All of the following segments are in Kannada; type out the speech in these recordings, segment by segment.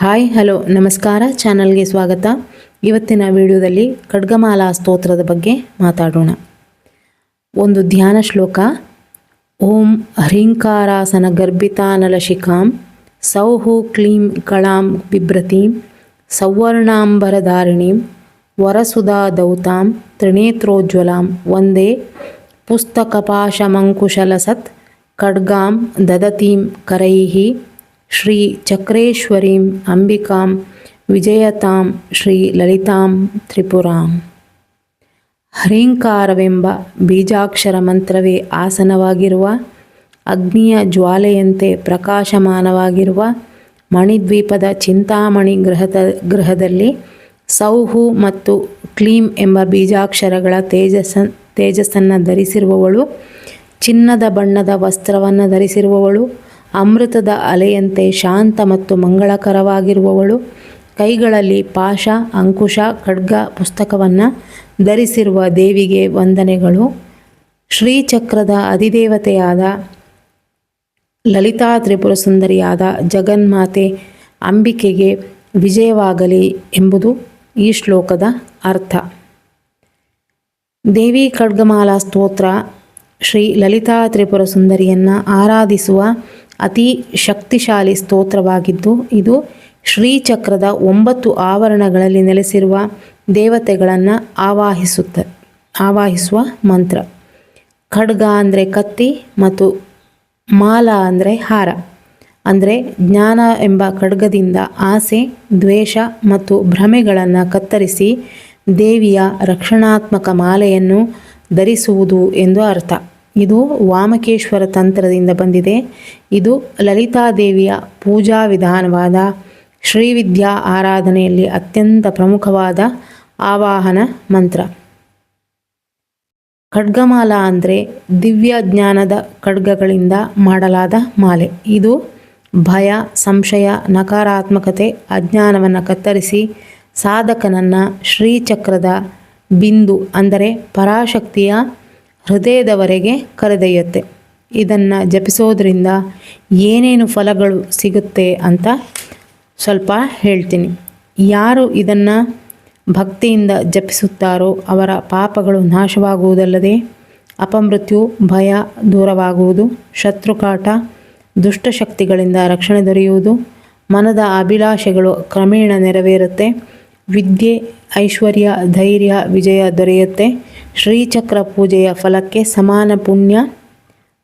ಹಾಯ್ ಹಲೋ ನಮಸ್ಕಾರ, ಚಾನಲ್ಗೆ ಸ್ವಾಗತ. ಇವತ್ತಿನ ವಿಡಿಯೋದಲ್ಲಿ ಖಡ್ಗಮಾಲಾ ಸ್ತೋತ್ರದ ಬಗ್ಗೆ ಮಾತಾಡೋಣ. ಒಂದು ಧ್ಯಾನ ಶ್ಲೋಕ. ಓಂ ಹ್ರೀಂಕಾರಾಸನ ಗರ್ಭಿತಾನಲಶಿಖಾಂ ಸೌಹು ಕ್ಲೀಂ ಕಳಾಂ ಬಿಭ್ರತೀಂ ಸೌವರ್ಣಾಂಬರಧಾರಿಣೀಂ ವರಸುಧಾ ದೌತಾಂ ತ್ರಿನೇತ್ರೋಜ್ವಲಾಂ ವಂದೇ ಪುಸ್ತಕಪಾಶಮಂಕುಶಲಸತ್ ಖಡ್ಗಾಂ ದದತೀಂ ಕರೈಃ ಶ್ರೀ ಚಕ್ರೇಶ್ವರೀಂ ಅಂಬಿಕಾಂ ವಿಜಯತಾಂ ಶ್ರೀ ಲಲಿತಾಂ ತ್ರಿಪುರಾಂ. ಹ್ರೀಂಕಾರವೆಂಬ ಬೀಜಾಕ್ಷರ ಮಂತ್ರವೇ ಆಸನವಾಗಿರುವ, ಅಗ್ನಿಯ ಜ್ವಾಲೆಯಂತೆ ಪ್ರಕಾಶಮಾನವಾಗಿರುವ ಮಣಿದ್ವೀಪದ ಚಿಂತಾಮಣಿ ಗೃಹದಲ್ಲಿ ಸೌಹು ಮತ್ತು ಕ್ಲೀಂ ಎಂಬ ಬೀಜಾಕ್ಷರಗಳ ತೇಜಸ್ಸನ್ನು ಧರಿಸಿರುವವಳು, ಚಿನ್ನದ ಬಣ್ಣದ ವಸ್ತ್ರವನ್ನು ಧರಿಸಿರುವವಳು, ಅಮೃತದ ಅಲೆಯಂತೆ ಶಾಂತ ಮತ್ತು ಮಂಗಳಕರವಾಗಿರುವವಳು, ಕೈಗಳಲ್ಲಿ ಪಾಶ, ಅಂಕುಶ, ಖಡ್ಗ, ಪುಸ್ತಕವನ್ನು ಧರಿಸಿರುವ ದೇವಿಗೆ ವಂದನೆಗಳು. ಶ್ರೀಚಕ್ರದ ಅಧಿದೇವತೆಯಾದ ಲಲಿತಾ ತ್ರಿಪುರ ಸುಂದರಿಯಾದ ಜಗನ್ಮಾತೆ ಅಂಬಿಕೆಗೆ ವಿಜಯವಾಗಲಿ ಎಂಬುದು ಈ ಶ್ಲೋಕದ ಅರ್ಥ. ದೇವಿ ಖಡ್ಗಮಾಲಾ ಸ್ತೋತ್ರ ಶ್ರೀ ಲಲಿತಾ ತ್ರಿಪುರ ಸುಂದರಿಯನ್ನು ಆರಾಧಿಸುವ ಅತಿ ಶಕ್ತಿಶಾಲಿ ಸ್ತೋತ್ರವಾಗಿದ್ದು, ಇದು ಶ್ರೀಚಕ್ರದ 9 ಆವರಣಗಳಲ್ಲಿ ನೆಲೆಸಿರುವ ದೇವತೆಗಳನ್ನು ಆವಾಹಿಸುವ ಮಂತ್ರ. ಖಡ್ಗ ಅಂದರೆ ಕತ್ತಿ ಮತ್ತು ಮಾಲಾ ಅಂದರೆ ಹಾರ. ಅಂದರೆ ಜ್ಞಾನ ಎಂಬ ಖಡ್ಗದಿಂದ ಆಸೆ, ದ್ವೇಷ ಮತ್ತು ಭ್ರಮೆಗಳನ್ನು ಕತ್ತರಿಸಿ ದೇವಿಯ ರಕ್ಷಣಾತ್ಮಕ ಮಾಲೆಯನ್ನು ಧರಿಸುವುದು ಎಂದು ಅರ್ಥ. ಇದು ವಾಮಕೇಶ್ವರ ತಂತ್ರದಿಂದ ಬಂದಿದೆ. ಇದು ಲಲಿತಾದೇವಿಯ ಪೂಜಾ ವಿಧಾನವಾದ ಶ್ರೀವಿದ್ಯಾ ಆರಾಧನೆಯಲ್ಲಿ ಅತ್ಯಂತ ಪ್ರಮುಖವಾದ ಆವಾಹನ ಮಂತ್ರ. ಖಡ್ಗಮಾಲಾ ಅಂದರೆ ದಿವ್ಯ ಜ್ಞಾನದ ಖಡ್ಗಗಳಿಂದ ಮಾಡಲಾದ ಮಾಲೆ. ಇದು ಭಯ, ಸಂಶಯ, ನಕಾರಾತ್ಮಕತೆ, ಅಜ್ಞಾನವನ್ನು ಕತ್ತರಿಸಿ ಸಾಧಕನನ್ನು ಶ್ರೀಚಕ್ರದ ಬಿಂದು ಅಂದರೆ ಪರಾಶಕ್ತಿಯ ಹೃದಯದವರೆಗೆ ಕರೆದೊಯ್ಯುತ್ತೆ. ಇದನ್ನು ಜಪಿಸೋದ್ರಿಂದ ಏನೇನು ಫಲಗಳು ಸಿಗುತ್ತೆ ಅಂತ ಸ್ವಲ್ಪ ಹೇಳ್ತೀನಿ. ಯಾರು ಇದನ್ನು ಭಕ್ತಿಯಿಂದ ಜಪಿಸುತ್ತಾರೋ ಅವರ ಪಾಪಗಳು ನಾಶವಾಗುವುದಲ್ಲದೆ ಅಪಮೃತ್ಯು, ಭಯ ದೂರವಾಗುವುದು, ಶತ್ರುಕಾಟ, ದುಷ್ಟಶಕ್ತಿಗಳಿಂದ ರಕ್ಷಣೆ ದೊರೆಯುವುದು, ಮನದ ಅಭಿಲಾಷೆಗಳು ಕ್ರಮೇಣ ನೆರವೇರುತ್ತೆ, ವಿದ್ಯೆ, ಐಶ್ವರ್ಯ, ಧೈರ್ಯ, ವಿಜಯ ದೊರೆಯುತ್ತೆ, ಶ್ರೀಚಕ್ರ ಪೂಜೆಯ ಫಲಕ್ಕೆ ಸಮಾನ ಪುಣ್ಯ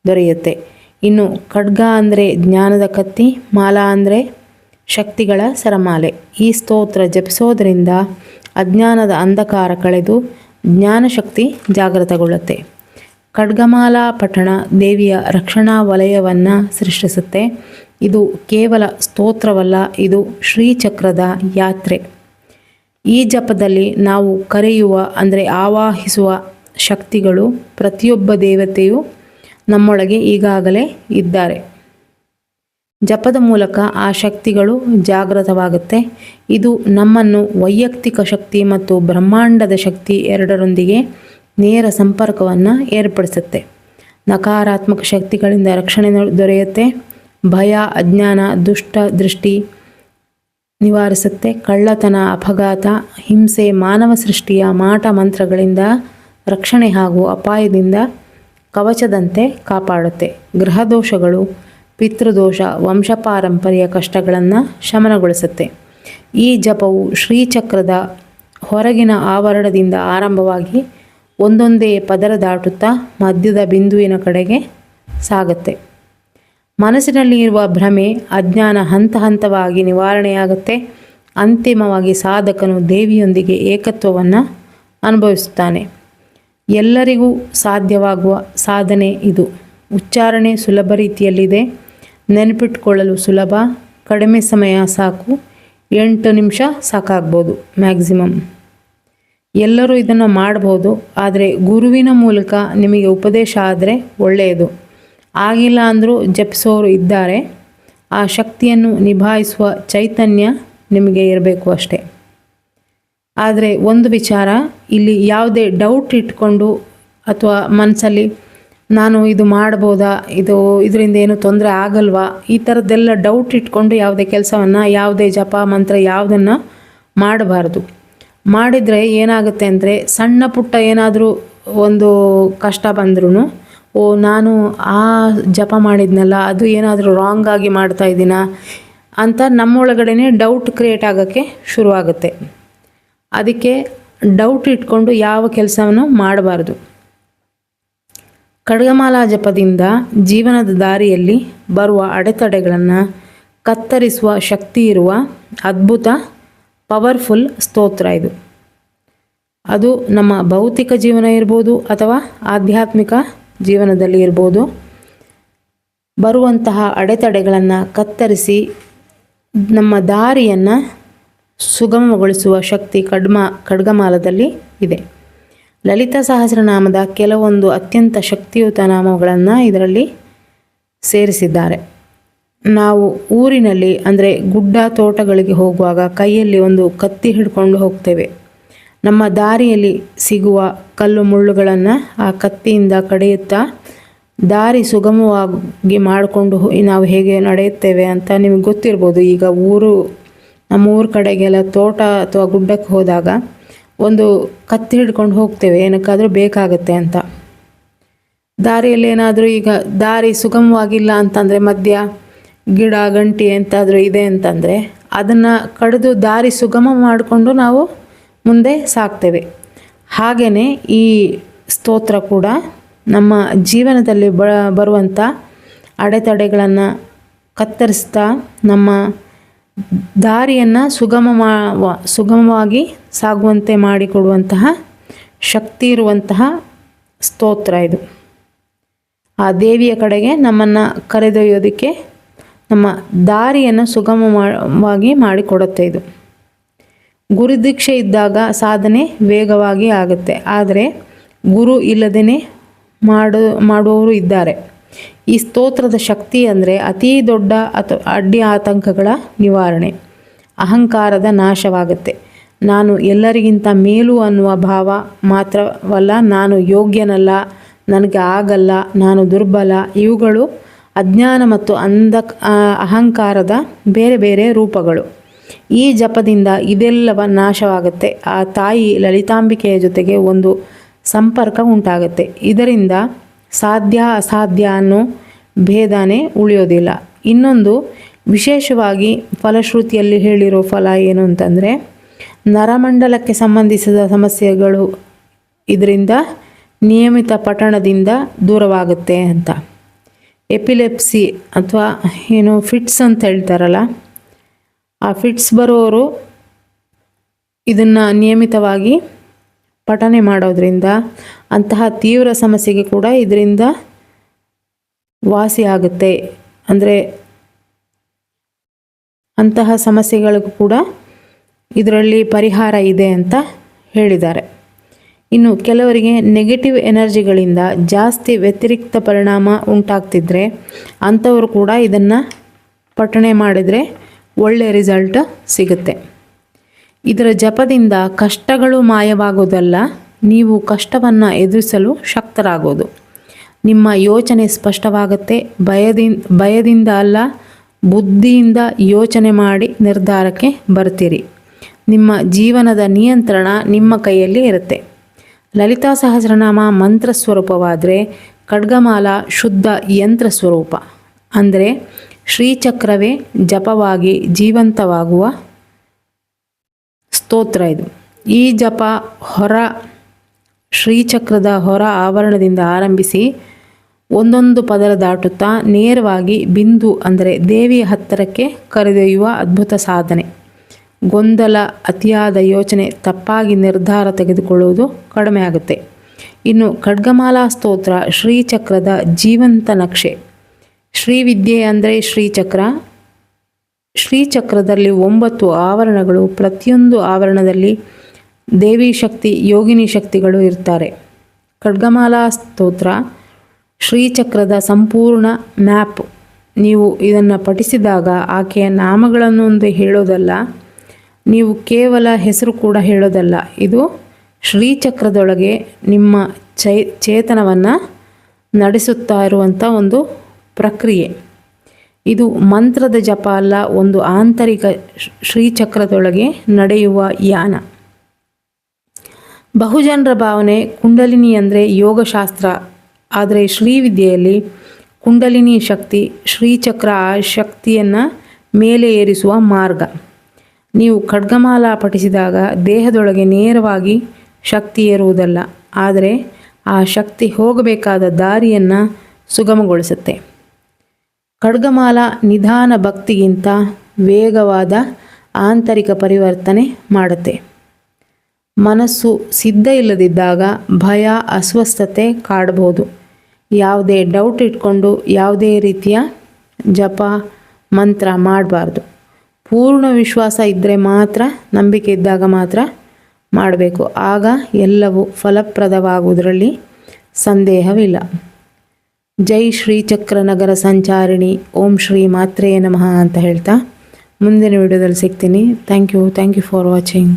ದೊರೆಯುತ್ತೆ. ಇನ್ನು ಖಡ್ಗ ಅಂದರೆ ಜ್ಞಾನದ ಕತ್ತಿ, ಮಾಲಾ ಅಂದರೆ ಶಕ್ತಿಗಳ ಸರಮಾಲೆ. ಈ ಸ್ತೋತ್ರ ಜಪಿಸೋದ್ರಿಂದ ಅಜ್ಞಾನದ ಅಂಧಕಾರ ಕಳೆದು ಜ್ಞಾನಶಕ್ತಿ ಜಾಗೃತಗೊಳ್ಳುತ್ತೆ. ಖಡ್ಗಮಾಲಾ ಪಠಣ ದೇವಿಯ ರಕ್ಷಣಾ ವಲಯವನ್ನು ಸೃಷ್ಟಿಸುತ್ತೆ. ಇದು ಕೇವಲ ಸ್ತೋತ್ರವಲ್ಲ, ಇದು ಶ್ರೀಚಕ್ರದ ಯಾತ್ರೆ. ಈ ಜಪದಲ್ಲಿ ನಾವು ಕರೆಯುವ ಅಂದರೆ ಆವಾಹಿಸುವ ಶಕ್ತಿಗಳು ಪ್ರತಿಯೊಬ್ಬ ದೇವತೆಯು ನಮ್ಮೊಳಗೆ ಈಗಾಗಲೇ ಇದ್ದಾರೆ. ಜಪದ ಮೂಲಕ ಆ ಶಕ್ತಿಗಳು ಜಾಗೃತವಾಗುತ್ತೆ. ಇದು ನಮ್ಮನ್ನು ವೈಯಕ್ತಿಕ ಶಕ್ತಿ ಮತ್ತು ಬ್ರಹ್ಮಾಂಡದ ಶಕ್ತಿ ಎರಡರೊಂದಿಗೆ ನೇರ ಸಂಪರ್ಕವನ್ನು ಏರ್ಪಡಿಸುತ್ತೆ. ನಕಾರಾತ್ಮಕ ಶಕ್ತಿಗಳಿಂದ ರಕ್ಷಣೆ ದೊರೆಯುತ್ತೆ. ಭಯ, ಅಜ್ಞಾನ, ದುಷ್ಟ ದೃಷ್ಟಿ ನಿವಾರಿಸುತ್ತೆ. ಕಳ್ಳತನ, ಅಪಘಾತ, ಹಿಂಸೆ, ಮಾನವ ಸೃಷ್ಟಿಯ ಮಾಟ ಮಂತ್ರಗಳಿಂದ ರಕ್ಷಣೆ ಹಾಗೂ ಅಪಾಯದಿಂದ ಕವಚದಂತೆ ಕಾಪಾಡುತ್ತೆ. ಗ್ರಹದೋಷಗಳು, ಪಿತೃದೋಷ, ವಂಶಪಾರಂಪರ್ಯ ಕಷ್ಟಗಳನ್ನು ಶಮನಗೊಳಿಸುತ್ತೆ. ಈ ಜಪವು ಶ್ರೀಚಕ್ರದ ಹೊರಗಿನ ಆವರಣದಿಂದ ಆರಂಭವಾಗಿ ಒಂದೊಂದೇ ಪದರ ದಾಟುತ್ತಾ ಮಧ್ಯದ ಬಿಂದುವಿನ ಕಡೆಗೆ ಸಾಗುತ್ತೆ. ಮನಸ್ಸಿನಲ್ಲಿ ಇರುವ ಭ್ರಮೆ, ಅಜ್ಞಾನ ಹಂತ ಹಂತವಾಗಿ ನಿವಾರಣೆಯಾಗುತ್ತೆ. ಅಂತಿಮವಾಗಿ ಸಾಧಕನು ದೇವಿಯೊಂದಿಗೆ ಏಕತ್ವವನ್ನು ಅನುಭವಿಸುತ್ತಾನೆ. ಎಲ್ಲರಿಗೂ ಸಾಧ್ಯವಾಗುವ ಸಾಧನೆ ಇದು. ಉಚ್ಚಾರಣೆ ಸುಲಭ ರೀತಿಯಲ್ಲಿದೆ. ನೆನಪಿಟ್ಕೊಳ್ಳಲು ಸುಲಭ. ಕಡಿಮೆ ಸಮಯ ಸಾಕು. 8 ನಿಮಿಷ ಸಾಕಾಗ್ಬೋದು ಮ್ಯಾಕ್ಸಿಮಮ್. ಎಲ್ಲರೂ ಇದನ್ನು ಮಾಡ್ಬೋದು. ಆದರೆ ಗುರುವಿನ ಮೂಲಕ ನಿಮಗೆ ಉಪದೇಶ ಆದರೆ ಒಳ್ಳೆಯದು. ಆಗಿಲ್ಲ ಅಂದರೂ ಜಪಿಸೋರು ಇದ್ದಾರೆ. ಆ ಶಕ್ತಿಯನ್ನು ನಿಭಾಯಿಸುವ ಚೈತನ್ಯ ನಿಮಗೆ ಇರಬೇಕು ಅಷ್ಟೇ. ಆದರೆ ಒಂದು ವಿಚಾರ, ಇಲ್ಲಿ ಯಾವುದೇ ಡೌಟ್ ಇಟ್ಕೊಂಡು ಅಥವಾ ಮನಸ್ಸಲ್ಲಿ ನಾನು ಇದು ಮಾಡ್ಬೋದಾ, ಇದರಿಂದ ಏನು ತೊಂದರೆ ಆಗಲ್ವಾ, ಈ ಥರದ್ದೆಲ್ಲ ಡೌಟ್ ಇಟ್ಕೊಂಡು ಯಾವುದೇ ಕೆಲಸವನ್ನು, ಯಾವುದೇ ಜಪ ಮಂತ್ರ ಯಾವುದನ್ನು ಮಾಡಬಾರ್ದು. ಮಾಡಿದರೆ ಏನಾಗುತ್ತೆ ಅಂದರೆ, ಸಣ್ಣ ಪುಟ್ಟ ಏನಾದರೂ ಒಂದು ಕಷ್ಟ ಬಂದ್ರೂ, ನಾನು ಆ ಜಪ ಮಾಡಿದ್ನಲ್ಲ ಅದು ಏನಾದರೂ ರಾಂಗ್ ಆಗಿ ಮಾಡ್ತಾ ಇದ್ದೀನಾ ಅಂತ ನಮ್ಮೊಳಗಡೆನೇ ಡೌಟ್ ಕ್ರಿಯೇಟ್ ಆಗೋಕ್ಕೆ ಶುರುವಾಗುತ್ತೆ. ಅದಕ್ಕೆ ಡೌಟ್ ಇಟ್ಕೊಂಡು ಯಾವ ಕೆಲಸವನ್ನು ಮಾಡಬಾರ್ದು. ಖಡ್ಗಮಾಲಾ ಜಪದಿಂದ ಜೀವನದ ದಾರಿಯಲ್ಲಿ ಬರುವ ಅಡೆತಡೆಗಳನ್ನು ಕತ್ತರಿಸುವ ಶಕ್ತಿ ಇರುವ ಅದ್ಭುತ ಪವರ್ಫುಲ್ ಸ್ತೋತ್ರ ಇದು. ಅದು ನಮ್ಮ ಭೌತಿಕ ಜೀವನ ಇರ್ಬೋದು ಅಥವಾ ಆಧ್ಯಾತ್ಮಿಕ ಜೀವನದಲ್ಲಿ ಇರ್ಬೋದು. ಬರುವಂತಹ ಅಡೆತಡೆಗಳನ್ನು ಕತ್ತರಿಸಿ ನಮ್ಮ ದಾರಿಯನ್ನು ಸುಗಮಗೊಳಿಸುವ ಶಕ್ತಿ ಖಡ್ಗಮಾಲದಲ್ಲಿ ಇದೆ. ಲಲಿತಾ ಸಹಸ್ರನಾಮದ ಕೆಲವೊಂದು ಅತ್ಯಂತ ಶಕ್ತಿಯುತ ನಾಮಗಳನ್ನು ಇದರಲ್ಲಿ ಸೇರಿಸಿದ್ದಾರೆ. ನಾವು ಊರಿನಲ್ಲಿ ಅಂದರೆ ಗುಡ್ಡ ತೋಟಗಳಿಗೆ ಹೋಗುವಾಗ ಕೈಯಲ್ಲಿ ಒಂದು ಕತ್ತಿ ಹಿಡ್ಕೊಂಡು ಹೋಗ್ತೇವೆ. ನಮ್ಮ ದಾರಿಯಲ್ಲಿ ಸಿಗುವ ಕಲ್ಲು ಮುಳ್ಳುಗಳನ್ನು ಆ ಕತ್ತಿಯಿಂದ ಕಡಿಯುತ್ತಾ ದಾರಿ ಸುಗಮವಾಗಿ ಮಾಡಿಕೊಂಡು ನಾವು ಹೇಗೆ ನಡೆಯುತ್ತೇವೆ ಅಂತ ನಿಮಗೆ ಗೊತ್ತಿರ್ಬೋದು. ಈಗ ನಮ್ಮ ಊರ ಕಡೆಗೆಲ್ಲ ತೋಟ ಅಥವಾ ಗುಡ್ಡಕ್ಕೆ ಹೋದಾಗ ಒಂದು ಕತ್ತಿ ಹಿಡ್ಕೊಂಡು ಹೋಗ್ತೇವೆ, ಏನಕ್ಕಾದರೂ ಬೇಕಾಗುತ್ತೆ ಅಂತ. ದಾರಿಯಲ್ಲಿ ಏನಾದರೂ ಈಗ ದಾರಿ ಸುಗಮವಾಗಿಲ್ಲ ಅಂತಂದರೆ, ಮಧ್ಯ ಗಿಡ ಗಂಟಿ ಎಂತಾದರೂ ಇದೆ ಅಂತಂದರೆ ಅದನ್ನು ಕಡಿದು ದಾರಿ ಸುಗಮ ಮಾಡಿಕೊಂಡು ನಾವು ಮುಂದೆ ಸಾಕ್ತೇವೆ. ಹಾಗೆಯೇ ಈ ಸ್ತೋತ್ರ ಕೂಡ ನಮ್ಮ ಜೀವನದಲ್ಲಿ ಬರುವಂಥ ಅಡೆತಡೆಗಳನ್ನು ಕತ್ತರಿಸ್ತಾ ನಮ್ಮ ದಾರಿಯನ್ನು ಸುಗಮವಾಗಿ ಸಾಗುವಂತೆ ಮಾಡಿಕೊಡುವಂತಹ ಶಕ್ತಿ ಇರುವಂತಹ ಸ್ತೋತ್ರ ಇದು. ಆ ದೇವಿಯ ಕಡೆಗೆ ನಮ್ಮನ್ನು ಕರೆದೊಯ್ಯೋದಕ್ಕೆ ನಮ್ಮ ದಾರಿಯನ್ನು ಸುಗಮವಾಗಿ ಮಾಡಿಕೊಡುತ್ತೆ ಇದು. ಗುರುದೀಕ್ಷೆ ಇದ್ದಾಗ ಸಾಧನೆ ವೇಗವಾಗಿ ಆಗುತ್ತೆ, ಆದರೆ ಗುರು ಇಲ್ಲದೇ ಮಾಡುವವರು ಇದ್ದಾರೆ. ಈ ಸ್ತೋತ್ರದ ಶಕ್ತಿ ಅಂದರೆ ಅತೀ ದೊಡ್ಡ ಅಡ್ಡಿ ಆತಂಕಗಳ ನಿವಾರಣೆ, ಅಹಂಕಾರದ ನಾಶವಾಗುತ್ತೆ. ನಾನು ಎಲ್ಲರಿಗಿಂತ ಮೇಲು ಅನ್ನುವ ಭಾವ ಮಾತ್ರವಲ್ಲ, ನಾನು ಯೋಗ್ಯನಲ್ಲ, ನನಗೆ ಆಗಲ್ಲ, ನಾನು ದುರ್ಬಲ, ಇವುಗಳು ಅಜ್ಞಾನ ಮತ್ತು ಅಹಂಕಾರದ ಬೇರೆ ಬೇರೆ ರೂಪಗಳು. ಈ ಜಪದಿಂದ ಇದೆಲ್ಲವ ನಾಶವಾಗುತ್ತೆ. ಆ ತಾಯಿ ಲಲಿತಾಂಬಿಕೆಯ ಜೊತೆಗೆ ಒಂದು ಸಂಪರ್ಕ ಉಂಟಾಗುತ್ತೆ. ಇದರಿಂದ ಸಾಧ್ಯ ಅಸಾಧ್ಯ ಅನ್ನೋ ಭೇದನೇ ಉಳಿಯೋದಿಲ್ಲ. ಇನ್ನೊಂದು ವಿಶೇಷವಾಗಿ ಫಲಶ್ರುತಿಯಲ್ಲಿ ಹೇಳಿರೋ ಫಲ ಏನು ಅಂತಂದರೆ, ನರಮಂಡಲಕ್ಕೆ ಸಂಬಂಧಿಸಿದ ಸಮಸ್ಯೆಗಳು ಇದರಿಂದ ನಿಯಮಿತ ಪಠಣದಿಂದ ದೂರವಾಗುತ್ತೆ ಅಂತ. ಎಪಿಲೆಪ್ಸಿ ಅಥವಾ ಫಿಟ್ಸ್ ಅಂತ ಹೇಳ್ತಾರಲ್ಲ, ಆ ಫಿಟ್ಸ್ ಬರೋರು ಇದನ್ನು ನಿಯಮಿತವಾಗಿ ಪಠನೆ ಮಾಡೋದ್ರಿಂದ ಅಂತಹ ತೀವ್ರ ಸಮಸ್ಯೆಗೆ ಕೂಡ ಇದರಿಂದ ವಾಸಿ ಆಗುತ್ತೆ. ಅಂದರೆ ಅಂತಹ ಸಮಸ್ಯೆಗಳಿಗೂ ಕೂಡ ಇದರಲ್ಲಿ ಪರಿಹಾರ ಇದೆ ಅಂತ ಹೇಳಿದ್ದಾರೆ. ಇನ್ನು ಕೆಲವರಿಗೆ ನೆಗೆಟಿವ್ ಎನರ್ಜಿಗಳಿಂದ ಜಾಸ್ತಿ ವ್ಯತಿರಿಕ್ತ ಪರಿಣಾಮ ಉಂಟಾಗ್ತಿದ್ರೆ ಅಂಥವರು ಕೂಡ ಇದನ್ನು ಪಠಣೆ ಮಾಡಿದರೆ ಒಳ್ಳೆಯ ರಿಸಲ್ಟ್ ಸಿಗುತ್ತೆ. ಇದರ ಜಪದಿಂದ ಕಷ್ಟಗಳು ಮಾಯವಾಗೋದಲ್ಲ, ನೀವು ಕಷ್ಟವನ್ನು ಎದುರಿಸಲು ಶಕ್ತರಾಗೋದು. ನಿಮ್ಮ ಯೋಚನೆ ಸ್ಪಷ್ಟವಾಗುತ್ತೆ. ಭಯದಿಂದ ಅಲ್ಲ, ಬುದ್ಧಿಯಿಂದ ಯೋಚನೆ ಮಾಡಿ ನಿರ್ಧಾರಕ್ಕೆ ಬರ್ತೀರಿ. ನಿಮ್ಮ ಜೀವನದ ನಿಯಂತ್ರಣ ನಿಮ್ಮ ಕೈಯಲ್ಲಿ ಇರುತ್ತೆ. ಲಲಿತಾ ಸಹಸ್ರನಾಮ ಮಂತ್ರ ಸ್ವರೂಪವಾದರೆ ಖಡ್ಗಮಾಲಾ ಶುದ್ಧ ಯಂತ್ರ ಸ್ವರೂಪ. ಅಂದರೆ ಶ್ರೀಚಕ್ರವೇ ಜಪವಾಗಿ ಜೀವಂತವಾಗುವ ಸ್ತೋತ್ರ ಇದು. ಈ ಜಪ ಶ್ರೀಚಕ್ರದ ಹೊರ ಆವರಣದಿಂದ ಆರಂಭಿಸಿ ಒಂದೊಂದು ಪದರ ದಾಟುತ್ತಾ ನೇರವಾಗಿ ಬಿಂದು ಅಂದರೆ ದೇವಿಯ ಹತ್ತಿರಕ್ಕೆ ಕರೆದೊಯ್ಯುವ ಅದ್ಭುತ ಸಾಧನೆ. ಗೊಂದಲ, ಅತಿಯಾದ ಯೋಚನೆ, ತಪ್ಪಾಗಿ ನಿರ್ಧಾರ ತೆಗೆದುಕೊಳ್ಳುವುದು ಕಡಿಮೆ ಆಗುತ್ತೆ. ಇನ್ನು ಖಡ್ಗಮಾಲಾ ಸ್ತೋತ್ರ ಶ್ರೀಚಕ್ರದ ಜೀವಂತ ನಕ್ಷೆ. ಶ್ರೀವಿದ್ಯೆ ಅಂದರೆ ಶ್ರೀಚಕ್ರ. ಶ್ರೀಚಕ್ರದಲ್ಲಿ 9 ಆವರಣಗಳು. ಪ್ರತಿಯೊಂದು ಆವರಣದಲ್ಲಿ ದೇವಿ ಶಕ್ತಿ, ಯೋಗಿನಿ ಶಕ್ತಿಗಳು ಇರ್ತಾರೆ. ಖಡ್ಗಮಾಲಾ ಸ್ತೋತ್ರ ಶ್ರೀಚಕ್ರದ ಸಂಪೂರ್ಣ ಮ್ಯಾಪ್. ನೀವು ಇದನ್ನು ಪಠಿಸಿದಾಗ ಆಕೆಯ ನಾಮಗಳನ್ನು ಹೇಳೋದಲ್ಲ, ನೀವು ಕೇವಲ ಹೆಸರು ಕೂಡ ಹೇಳೋದಲ್ಲ, ಇದು ಶ್ರೀಚಕ್ರದೊಳಗೆ ನಿಮ್ಮ ಚೇತನವನ್ನು ನಡೆಸುತ್ತಾ ಇರುವಂಥ ಒಂದು ಪ್ರಕ್ರಿಯೆ. ಇದು ಮಂತ್ರದ ಜಪ ಅಲ್ಲ, ಒಂದು ಆಂತರಿಕ ಶ್ರೀಚಕ್ರದೊಳಗೆ ನಡೆಯುವ ಯಾನ. ಬಹುಜನರ ಭಾವನೆ ಕುಂಡಲಿನಿ ಅಂದರೆ ಯೋಗಶಾಸ್ತ್ರ, ಆದರೆ ಶ್ರೀವಿದ್ಯೆಯಲ್ಲಿ ಕುಂಡಲಿನಿ ಶಕ್ತಿ, ಶ್ರೀಚಕ್ರ ಆ ಶಕ್ತಿಯನ್ನು ಮೇಲೆ ಏರಿಸುವ ಮಾರ್ಗ. ನೀವು ಖಡ್ಗಮಾಲ ಪಠಿಸಿದಾಗ ದೇಹದೊಳಗೆ ನೇರವಾಗಿ ಶಕ್ತಿ ಏರುವುದಲ್ಲ, ಆದರೆ ಆ ಶಕ್ತಿ ಹೋಗಬೇಕಾದ ದಾರಿಯನ್ನು ಸುಗಮಗೊಳಿಸುತ್ತೆ. ಖಡ್ಗಮಾಲ ನಿಧಾನ ಭಕ್ತಿಗಿಂತ ವೇಗವಾದ ಆಂತರಿಕ ಪರಿವರ್ತನೆ ಮಾಡುತ್ತೆ. ಮನಸ್ಸು ಸಿದ್ಧ ಇಲ್ಲದಿದ್ದಾಗ ಭಯ, ಅಸ್ವಸ್ಥತೆ ಕಾಡಬಹುದು. ಯಾವುದೇ ಡೌಟ್ ಇಟ್ಕೊಂಡು ಯಾವುದೇ ರೀತಿಯ ಜಪ ಮಂತ್ರ ಮಾಡಬಾರ್ದು. ಪೂರ್ಣ ವಿಶ್ವಾಸ ಇದ್ದರೆ ಮಾತ್ರ, ನಂಬಿಕೆ ಇದ್ದಾಗ ಮಾತ್ರ ಮಾಡಬೇಕು. ಆಗ ಎಲ್ಲವೂ ಫಲಪ್ರದವಾಗುವುದರಲ್ಲಿ ಸಂದೇಹವಿಲ್ಲ. ಜೈ ಶ್ರೀಚಕ್ರ ನಗರ ಸಂಚಾರಿಣಿ. ಓಂ ಶ್ರೀ ಮಾತ್ರೇ ನಮಃ ಅಂತ ಹೇಳ್ತಾ ಮುಂದಿನ ವಿಡಿಯೋದಲ್ಲಿ ಸಿಗ್ತೀನಿ. Thank you for watching.